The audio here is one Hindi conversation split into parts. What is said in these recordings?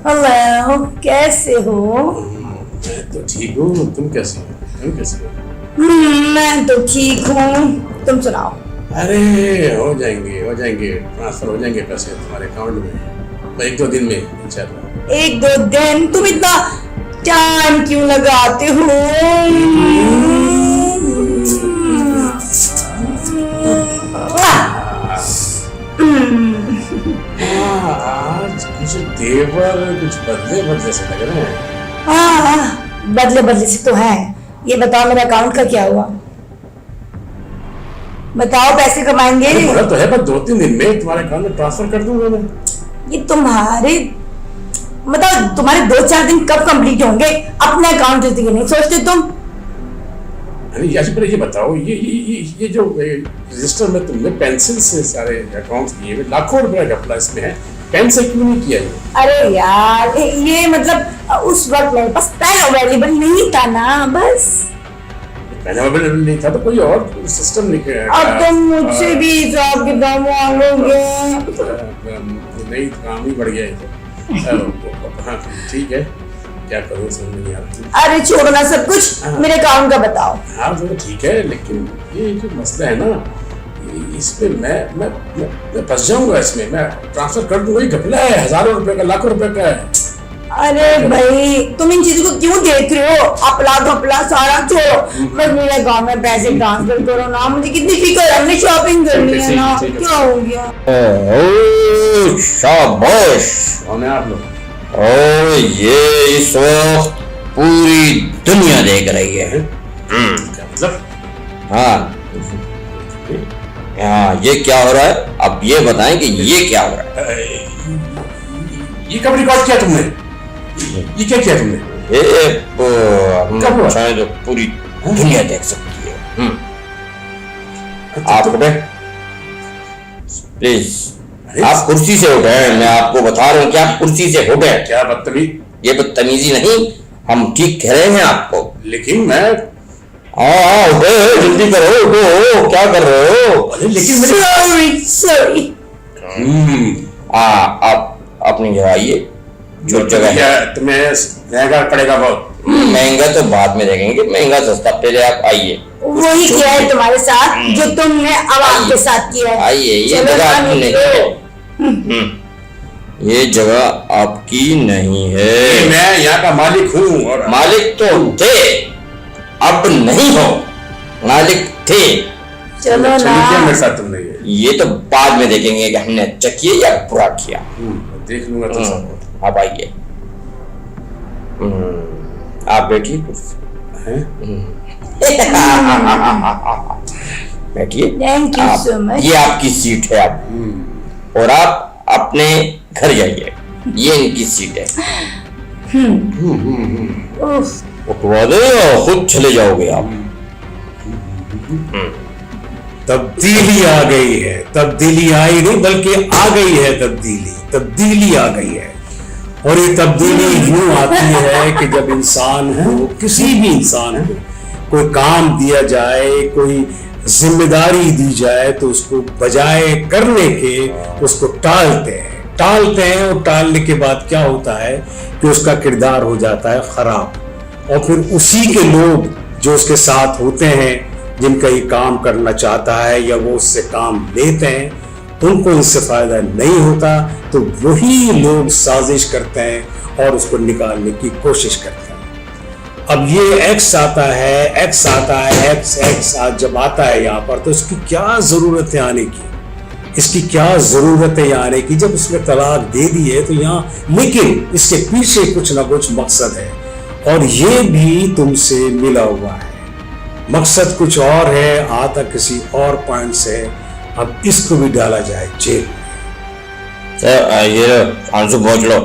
हेलो, कैसे हो? मैं तो ठीक हूँ। तुम कैसी हो? तुम कैसी हो? मैं तो ठीक हूँ। तुम सुनाओ। अरे हो जाएंगे ट्रांसफर हो जाएंगे पैसे तुम्हारे अकाउंट में तो 1-2 दिन में इंशाल्लाह। 1-2 दिन? तुम इतना टाइम क्यों लगाते हो? आज कुछ देवर कुछ बदले से लग रहे हैं। हाँ, बदले से तो है। ये बताओ, मेरे अकाउंट का क्या हुआ? बताओ, पैसे कमाएंगे? बोला तो है, बस 2-3 दिन में तुम्हारे अकाउंट में ट्रांसफर कर दूंगा मैं। ये तुम्हारे मतलब तुम्हारे 2-4 दिन कब कंप्लीट होंगे? अपने अकाउंट के नहीं सोचते तुम? ये बताओ, ये जो रजिस्टर में तुमने पेंसिल से सारे अकाउंट किए, लाखों रुपए का घपला इसमें है, पेन से क्यों नहीं किया ये? अरे यार, ये मतलब उस वक्त मेरे पास पेन अवेलेबल नहीं था ना, बस। पेन अवेलेबल नहीं था तो कोई और सिस्टम निकल। अब तुम मुझसे भी हिसाब किताब मांगोगे? नहीं, काम ही बढ़ गया है तो। हाँ ठीक है, क्या करूँ समझ नहीं आ रहा। अरे छोड़ो ना सब कुछ, मेरे अकाउंट का बताओ। हाँ तो ठीक है, लेकिन ये जो मसला है ना, इसमें मैं फंस जाऊंगा। इसमें मैं ट्रांसफर कर दूंगा, ये घपला है, हजारों रुपए का, लाखों रुपए का है। अरे भाई, तुम इन चीजों को क्यों देख रहे हो? अपला घपला सारा छोड़ो, बस मेरे अकाउंट में पैसे ट्रांसफर करो ना। मुझे कितनी फिक्र है, हमने शॉपिंग करनी है ना। क्या हो गया? शाबाश। कौन है आप लोग? और ये इस वक्त पूरी दुनिया देख रही है। क्या मतलब? हाँ हाँ, ये क्या हो रहा है? अब ये बताएं कि ये क्या हो रहा है? ये कब रिकॉर्ड किया तुमने? ये क्या किया तुमने? ये कब हुआ? चाहे तो पूरी दुनिया देख सकती है। आप उठे प्लीज, आप कुर्सी से उठे। मैं आपको बता रहा हूँ कि आप कुर्सी से उठे। क्या बदतमीज? ये बदतमीजी नहीं, हम ठीक कह रहे हैं आपको। लेकिन मैं हाँ उठे, जल्दी करो, उठो, क्या कर रहे हो? अरे लेकिन सॉरी। आप अपनी जगह आइए, जो जगह है। तुम्हें महंगा पड़ेगा बहुत। महंगा तो बाद में देखेंगे, महंगा सस्ता, पहले आप आइए। वही किया है तुम्हारे साथ जो तुमने आवाज के साथ किया है। आइए, ये जगह आपकी नहीं है। ये जगह आपकी नहीं है। मैं यहाँ का मालिक हूँ। और मालिक तो थे, अब नहीं हो। मालिक थे। चलो अच्छा ना। किया मेरे साथ तुमने ये तो बाद में देखेंगे कि हमने अच्छा किया या बुरा किया। देख लूंगा तो सब। आप आइए, आप बैठिए बैठिए। Thank you so much. ये आपकी सीट है अब, और आप अपने घर जाइए। ये इनकी सीट है। उठवा दे और खुद चले जाओगे आप। तब्दीली आ गई है। तब्दीली आई नहीं बल्कि आ गई है। तब्दीली आ गई है। और ये तब्दीली यूं आती है कि जब इंसान को, किसी भी इंसान को कोई काम दिया जाए, कोई जिम्मेदारी दी जाए, तो उसको बजाय करने के उसको टालते हैं। और टालने के बाद क्या होता है कि उसका किरदार हो जाता है खराब। और फिर उसी के लोग जो उसके साथ होते हैं, जिनका ये काम करना चाहता है या वो उससे काम लेते हैं, उनको इससे फायदा नहीं होता, तो वही लोग साजिश करते हैं और उसको निकालने की कोशिश करते हैं। अब ये एक्स आता है, जब आता है यहाँ पर, तो इसकी क्या जरूरत है आने की? इसकी क्या जरूरत है यहाँ आने की? जब उसने तलाक दे दी है तो यहाँ, लेकिन इसके पीछे कुछ ना कुछ मकसद है, और ये भी तुमसे मिला हुआ है। मकसद कुछ और है, आता किसी और पॉइंट से। अब इसको भी डाला जाए जेल। ये आंसू पहुंच लो।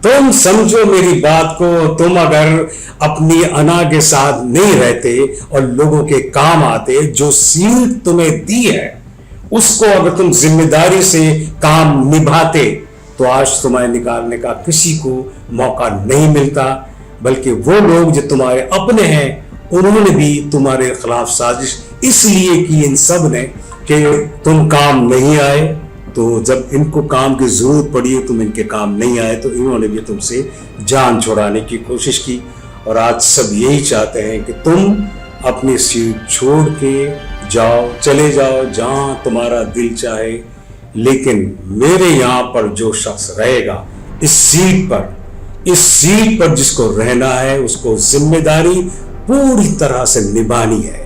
तुम समझो मेरी बात को। तुम अगर अपनी अना के साथ नहीं रहते और लोगों के काम आते, जो सीट तुम्हें दी है उसको अगर तुम जिम्मेदारी से काम निभाते, तो आज तुम्हें निकालने का किसी को मौका नहीं मिलता। बल्कि वो लोग जो तुम्हारे अपने हैं, उन्होंने भी तुम्हारे खिलाफ साजिश इसलिए की इन सब ने कि तुम काम नहीं आए, तो जब इनको काम की जरूरत पड़ी, तुम इनके काम नहीं आए, तो इन्होंने भी तुमसे जान छुड़ाने की कोशिश की। और आज सब यही चाहते हैं कि तुम अपनी सीट छोड़ के जाओ, चले जाओ जहां तुम्हारा दिल चाहे। लेकिन मेरे यहाँ पर जो शख्स रहेगा इस सीट पर जिसको रहना है, उसको जिम्मेदारी पूरी तरह से निभानी है।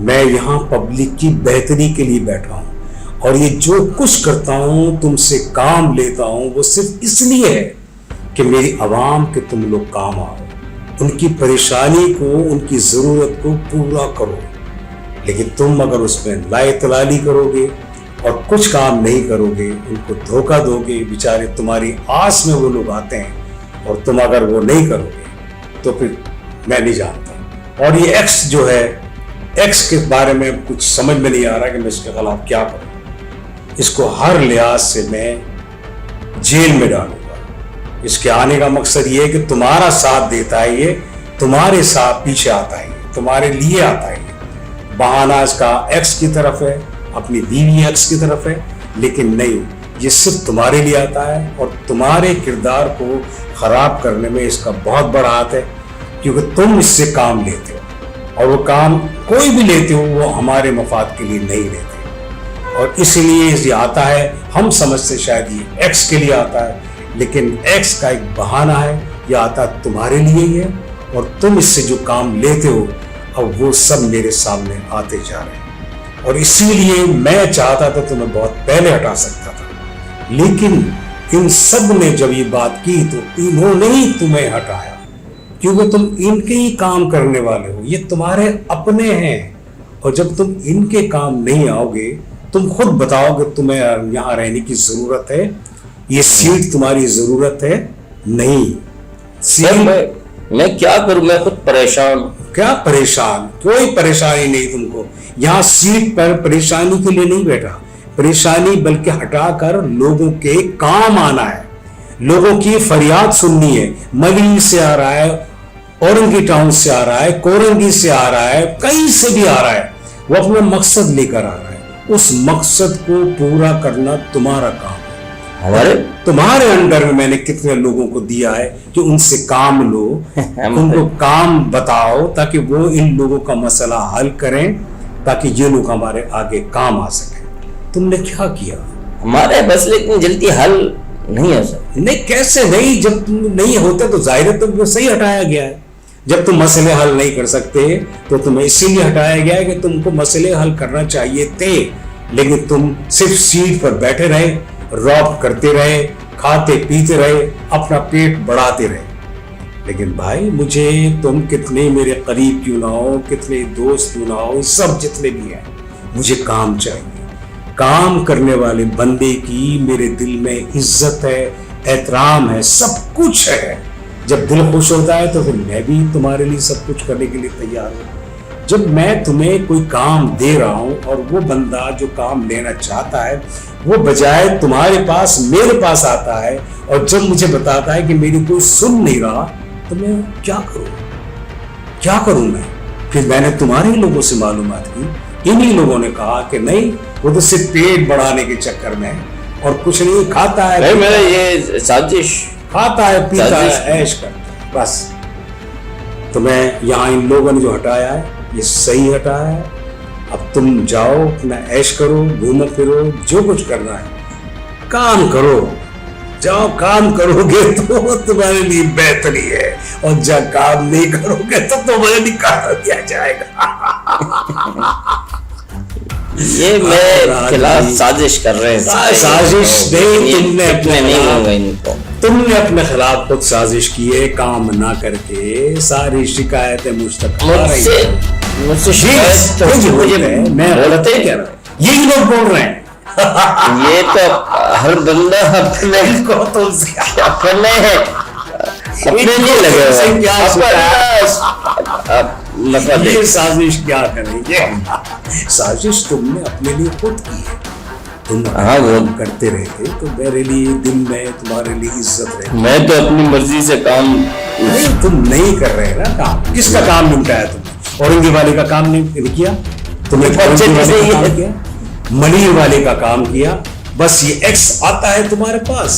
मैं यहाँ पब्लिक की बेहतरी के लिए बैठा हूँ, और ये जो कुछ करता हूँ, तुमसे काम लेता हूँ, वो सिर्फ इसलिए है कि मेरी आवाम के तुम लोग काम आओ, उनकी परेशानी को, उनकी ज़रूरत को पूरा करो। लेकिन तुम अगर उसमें लाइतलाली करोगे और कुछ काम नहीं करोगे, उनको धोखा दोगे, बेचारे तुम्हारी आस में वो लोग आते हैं, और तुम अगर वो नहीं करोगे तो फिर मैं नहीं जानता। और ये एक्स जो है, एक्स के बारे में कुछ समझ में नहीं आ रहा कि मैं इसके खिलाफ क्या करूं। इसको हर लिहाज से मैं जेल में डालूंगा। इसके आने का मकसद ये है कि तुम्हारा साथ देता है, ये तुम्हारे साथ पीछे आता है, तुम्हारे लिए आता है। बहाना इसका एक्स की तरफ है, अपनी बीवी एक्स की तरफ है, लेकिन नहीं, ये सिर्फ तुम्हारे लिए आता है, और तुम्हारे किरदार को खराब करने में इसका बहुत बड़ा हाथ है, क्योंकि तुम इससे काम लेते हो, और वो काम कोई भी लेते हो वो हमारे मफाद के लिए नहीं लेते, और इसीलिए ये आता है। हम समझते शायद ये एक्स के लिए आता है, लेकिन एक्स का एक बहाना है, ये आता तुम्हारे लिए ही है, और तुम इससे जो काम लेते हो अब वो सब मेरे सामने आते जा रहे हैं। और इसीलिए मैं चाहता था तुम्हें बहुत पहले हटा सकता था, लेकिन इन सब ने जब ये बात की तो इन्होंने ही तुम्हें हटाया, क्योंकि तुम इनके ही काम करने वाले हो, ये तुम्हारे अपने हैं। और जब तुम इनके काम नहीं आओगे, तुम खुद बताओगे तुम्हें यहाँ रहने की जरूरत है, ये सीट तुम्हारी जरूरत है नहीं। मैं क्या करूं, मैं खुद परेशान। क्या परेशान? कोई परेशानी नहीं तुमको। यहाँ सीट पर परेशानी के लिए नहीं बैठा, परेशानी बल्कि हटाकर लोगों के काम आना है, लोगों की फरियाद सुननी है। मली से आ रहा है, औरंगी टाउन से आ रहा है, कोरंगी से आ रहा है, कहीं से भी आ रहा है, वो अपना मकसद लेकर आ रहा है। उस मकसद को पूरा करना तुम्हारा काम है। तुम्हारे अंडर में मैंने कितने लोगों को दिया है कि उनसे काम लो, उनको काम बताओ, ताकि वो इन लोगों का मसला हल करें, ताकि ये लोग हमारे आगे काम आ सके। तुमने क्या किया? हमारे मसले इतनी जल्दी हल नहीं हो सकते। नहीं, कैसे नहीं? जब तुम नहीं होते तो जाहिर है तुमको सही हटाया गया है। जब तुम मसले हल नहीं कर सकते तो तुम्हें इसीलिए हटाया गया है कि तुमको मसले हल करना चाहिए थे, लेकिन तुम सिर्फ सीट पर बैठे रहे, रॉब करते रहे, खाते पीते रहे, अपना पेट बढ़ाते रहे। लेकिन भाई, मुझे तुम कितने मेरे करीब क्यों ना हो, कितने दोस्त क्यों ना हो, सब जितने भी हैं, मुझे काम चाहिए। काम करने वाले बंदे की मेरे दिल में इज्जत है, एहतराम है, सब कुछ है। जब दिल खुश होता है तो फिर मैं भी तुम्हारे लिए सब कुछ करने के लिए तैयार हूँ। जब मैं तुम्हें कोई काम दे रहा हूं और वो बंदा जो काम लेना चाहता है वो बजाय तुम्हारे पास मेरे पास आता है, और जब मुझे बताता है कि मेरी कोई सुन नहीं रहा, तो मैं क्या करूं? क्या करूं मैं? फिर मैंने तुम्हारे ही लोगों से मालूमात की, इन्हीं लोगों ने कहा कि नहीं, वो तो सिर्फ पेट बढ़ाने के चक्कर में और कुछ नहीं, खाता है, नहीं मेरा ये साजिश, खाता है, पीता है, ऐश कर, बस। तो मैं यहाँ इन लोगों ने जो हटाया है ये सही हटाया है। अब तुम जाओ, अपना ऐश करो, घूमो फिरो, जो कुछ करना है काम करो, जाओ काम करोगे तो तुम्हारे लिए बेहतरी है, और जब काम नहीं करोगे तो तुम्हें निकाल दिया जाएगा। ये मेरे खिलाफ साजिश कर रहे हैं। साजिश नहीं, तुमने अपने खिलाफ खुद साजिश की है, काम ना करके। सारी शिकायतें मुझ तक आ रही है, मुझसे शिकायत मुझे मैं बोलते क्या रहा, यही लोग बोल रहे हैं। ये तो हर बंदा अपने को तुमसे अपने लिए लगे ये साजिश क्या करेंगे? साजिश तुमने अपने लिए खुद की है। तुम वो करते रहते तो मेरे लिए दिल में तुम्हारे लिए इज्जत रहती। मैं तो अपनी मर्जी से काम नहीं, तुम नहीं कर रहे ना काम। किसका काम निपटाया तुमने? औरंगी वाले का काम नहीं किया तुमने, औरंगी वाले का काम किया, मनीर वाले का काम किया, बस ये एक्स आता है तुम्हारे पास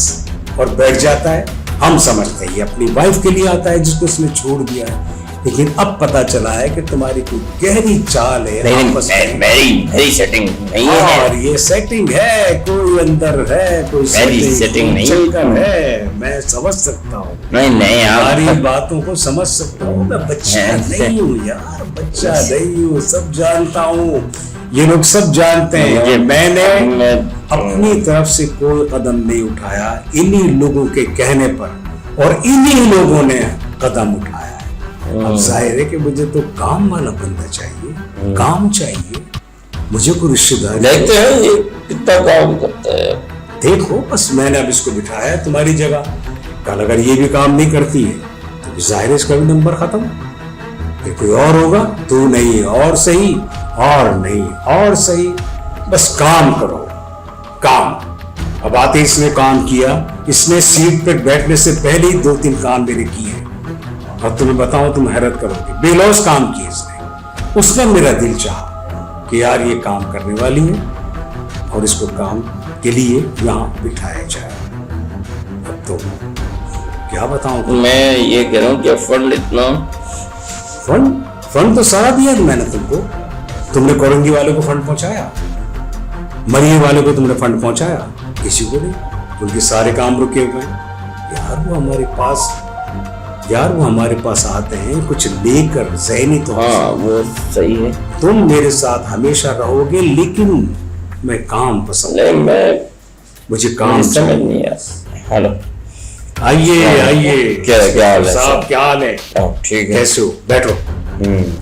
और बैठ जाता है। हम समझते हैं ये अपनी वाइफ के लिए आता है जिसको उसने छोड़ दिया है, लेकिन अब पता चला है कि तुम्हारी कोई गहरी चाल है आपस में। मेरी सेटिंग नहीं है। और ये सेटिंग है, कोई अंदर है, कोई सेटिंग नहीं चक्कर है। मैं समझ सकता हूँ, नहीं हमारी बातों को समझ सकता हूँ। मैं बच्चा नहीं हूँ यार, बच्चा नहीं हूँ, सब जानता हूँ। ये लोग सब जानते हैं। मैंने अपनी तरफ से कोई कदम नहीं उठाया, इन्हीं लोगों के कहने पर और इन्हीं लोगों ने कदम उठाया है। अब जाहिर है कि मुझे तो काम वाला बंदा चाहिए, काम चाहिए मुझे। कोई रिश्तेदार देखते हैं ये कितना काम करता है। देखो बस मैंने अब इसको बिठाया है तुम्हारी जगह। कल अगर ये भी काम नहीं करती है तो जाहिर है इसका भी नंबर खत्म। फिर कोई और होगा, तू नहीं और सही, और नहीं और सही, बस काम करो काम। अब आते इसने काम किया, इसने सीट पे बैठने से पहले ही 2-3 काम मेरे किए हैं और तुम्हें बताऊं तुम हैरत करोगे। बेलौस काम किए इसने। उसने मेरा दिल चाहा कि यार ये काम करने वाली है और इसको काम के लिए यहाँ बिठाया जाए। अब तो क्या बताऊं मैं ये कह रहा हूँ कि फंड इतना फंड तो सारा दिया मैंने तुमको। तुमने कोरंगी वाले को फंड पहुंचाया, मरिए वाले को तुमने फंड पहुंचाया, किसी को नहीं। उनके सारे काम रुके हुए यार। वो हमारे पास आते हैं कुछ लेकर, ज़हनी तो हाँ वो सही है। तुम मेरे साथ हमेशा रहोगे, लेकिन मैं काम पसंद नहीं, मैं मुझे काम समझ नहीं यार। हेलो आइए क्या हाल है साहब, क्या हाल है? ठीक है, कैसे हो? बैठो।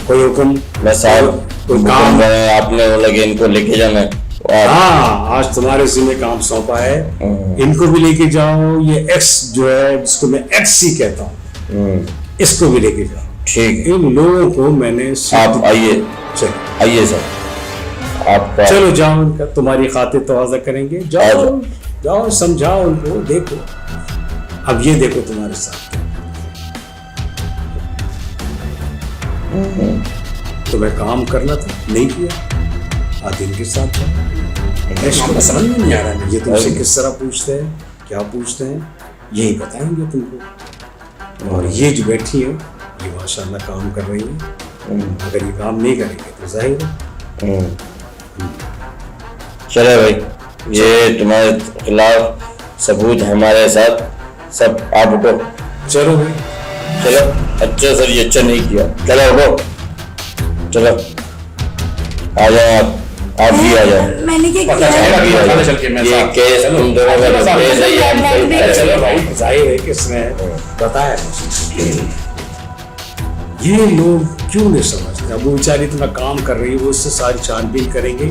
कोई हुक्म? मैं साहब कोई काम? आपने वो लगे इनको लेके जाना है। हाँ, आज तुम्हारे जिम्मे काम सौंपा है, इनको भी लेके जाओ। ये एक्स जो है जिसको मैं एक्स ही कहता हूँ, इसको भी लेके जाओ। ठीक है, इन लोगों को मैंने आप आइए। चलो आइए सर, आपका चलो जाओ, इनका तुम्हारी खातिर तवाज़ा करेंगे। जाओ समझाओ उनको। देखो अब ये देखो तुम्हारे साथ तुम्हें काम करना था, नहीं किया, आज इनके साथ था। समझ में नहीं आ रहा मुझे तुमसे किस तरह पूछते हैं, क्या पूछते हैं, यही बताएंगे तुमको। और ये जो बैठी है ये माशाल्लाह काम कर रही है। अगर ये काम नहीं करेंगे तो जाहिर है। चले भाई, ये तुम्हारे खिलाफ सबूत है हमारे साथ सब। आप उठो, चलो भाई चलो। अच्छा सर, ये अच्छा नहीं किया। चलो उठो, चलो आ जाओ। आप भी आ जाओ। मैंने क्या पता किया? चल के मैं ये साथ- केस चलो, तुम दोनों का चलो, केस है, ये हमसे- चलो भाई, जाहिर है किसने बताया। ये लोग क्यों नहीं समझते? अब वो बेचारी इतना काम कर रही है, वो इससे सारी छानबीन करेंगे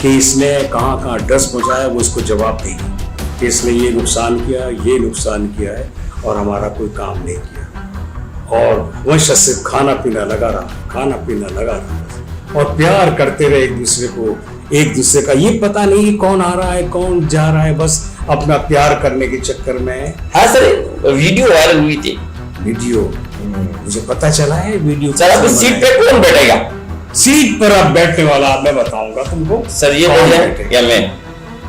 कि इसने कहाँ कहाँ डस पहुँचाया, वो इसको जवाब देगी कि इसने ये नुकसान किया है और हमारा कोई काम नहीं किया। और वंश से खाना पीना लगा रहा और प्यार करते रहे एक दूसरे का। ये पता नहीं कौन आ रहा है कौन जा रहा है, बस अपना प्यार करने के चक्कर में। हाँ सर, वीडियो वायरल हुई थी। वीडियो मुझे पता चला है। वीडियो सर अब इस सीट पे कौन बैठेगा? सीट पर अब बैठने वाला मैं बताऊंगा तुमको। सर ये कौन बैठे बैठेगा? या मैं?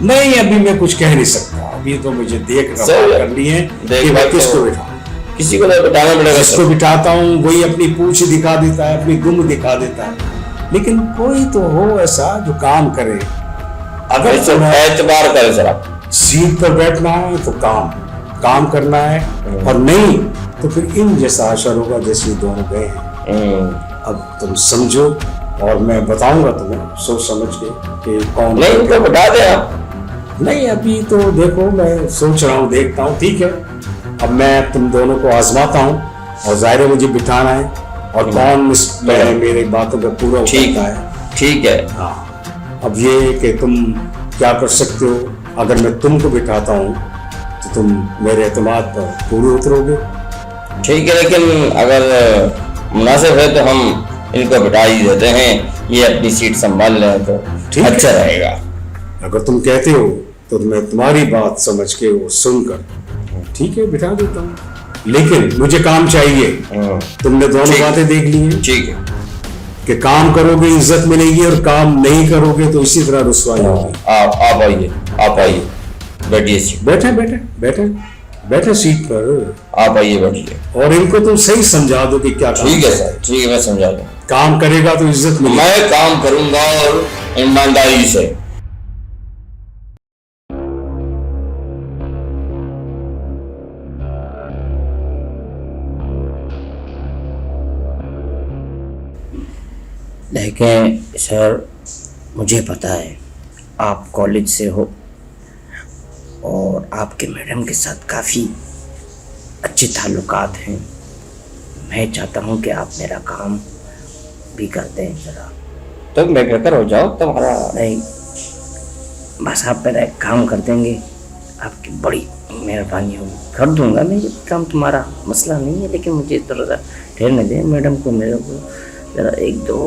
नहीं, अभी मैं कुछ कह नहीं सकता। अभी तो मुझे देख सर, करनी है देख कि मैं बात किसको तो- बिठाऊं। किसी को तो बिठाना पड़ेगा जिसको सर। बिठाता हूँ वही अपनी पूंछ दिखा देता है, अपनी दुम दिखा देता है। लेकिन कोई तो हो ऐसा जो काम करे। अगर इसको तुम्हें एतबार करें सर आप। सीट पर बैठना है तो काम करना है, और नहीं तो फिर इन जैसा असर होगा जैसे ये दोनों गए हैं। अब तुम समझो और मैं बताऊंगा तुम्हें सोच समझ के कि कौन। नहीं इनको बिठा दे आप। नहीं अभी तो देखो मैं सोच रहा हूँ, देखता हूँ। ठीक है, अब मैं तुम दोनों को आजमाता हूँ और जाहिर है मुझे बिठाना है और कौन मेरे बातों पर पूरा ठीक उतरता है। ठीक है। हाँ, अब ये कि तुम क्या कर सकते हो, अगर मैं तुमको बिठाता हूँ तो तुम मेरे एतमाद पर पूरे उतरोगे। ठीक है, लेकिन अगर मुनासिब है तो हम इनको बिठा ही देते हैं, ये अपनी सीट संभाल लें तो ठीक है। अच्छा रहेगा। अगर तुम कहते हो तो मैं तुम्हारी बात समझ के वो सुनकर ठीक है बिठा देता हूँ, लेकिन मुझे काम चाहिए। तुमने दोनों ठीक। बातें देख ली हैं, ठीक है। कि काम करोगे इज्जत मिलेगी और काम नहीं करोगे तो इसी तरह रुसवाई होगी। आप आइए, आप आइए, बैठिए सीट, बैठे बैठे बैठे बैठे सीट पर। आप आइए बैठिए। और इनको तुम सही समझा दो कि क्या काम ठीक है सर, ठीक है, मैं समझा दूँ। काम करेगा तो इज्जत मिलेगी। मैं काम करूंगा और ईमानदारी से। लेकिन सर मुझे पता है आप कॉलेज से हो और आपके मैडम के साथ काफ़ी अच्छे ताल्लुकात हैं। मैं चाहता हूं कि आप मेरा काम भी कर दें ज़रा। तो बेफिक्र हो जाओ, तुम्हारा नहीं, बस आप मेरा एक काम कर देंगे, आपकी बड़ी मेहरबानी होगी। कर दूंगा मैं ये काम, तुम्हारा मसला नहीं है, लेकिन मुझे थोड़ा सा ठहरने दें। मैडम को मेरे को ज़रा एक दो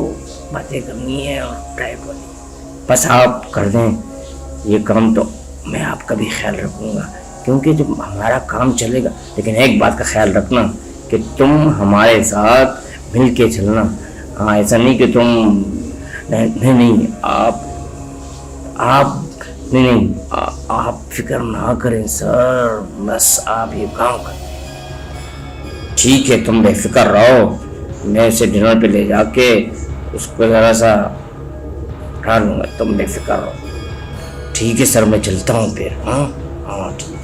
बातें करनी है और टाइप वाली, बस आप कर दें ये काम तो मैं आपका भी ख्याल रखूँगा, क्योंकि जब हमारा काम चलेगा। लेकिन एक बात का ख्याल रखना कि तुम हमारे साथ मिल के चलना। हाँ, ऐसा नहीं कि तुम नहीं आप फिक्र ना करें सर, बस आप ये काम करें। ठीक है, तुम बेफिक्र रहो, मैं उसे डिनर पे ले जाके उसको ज़रा सा उठा लूँगा, तुम बेफिक्र रहो। ठीक है सर, मैं चलता हूँ फिर। हाँ हाँ, ठीक।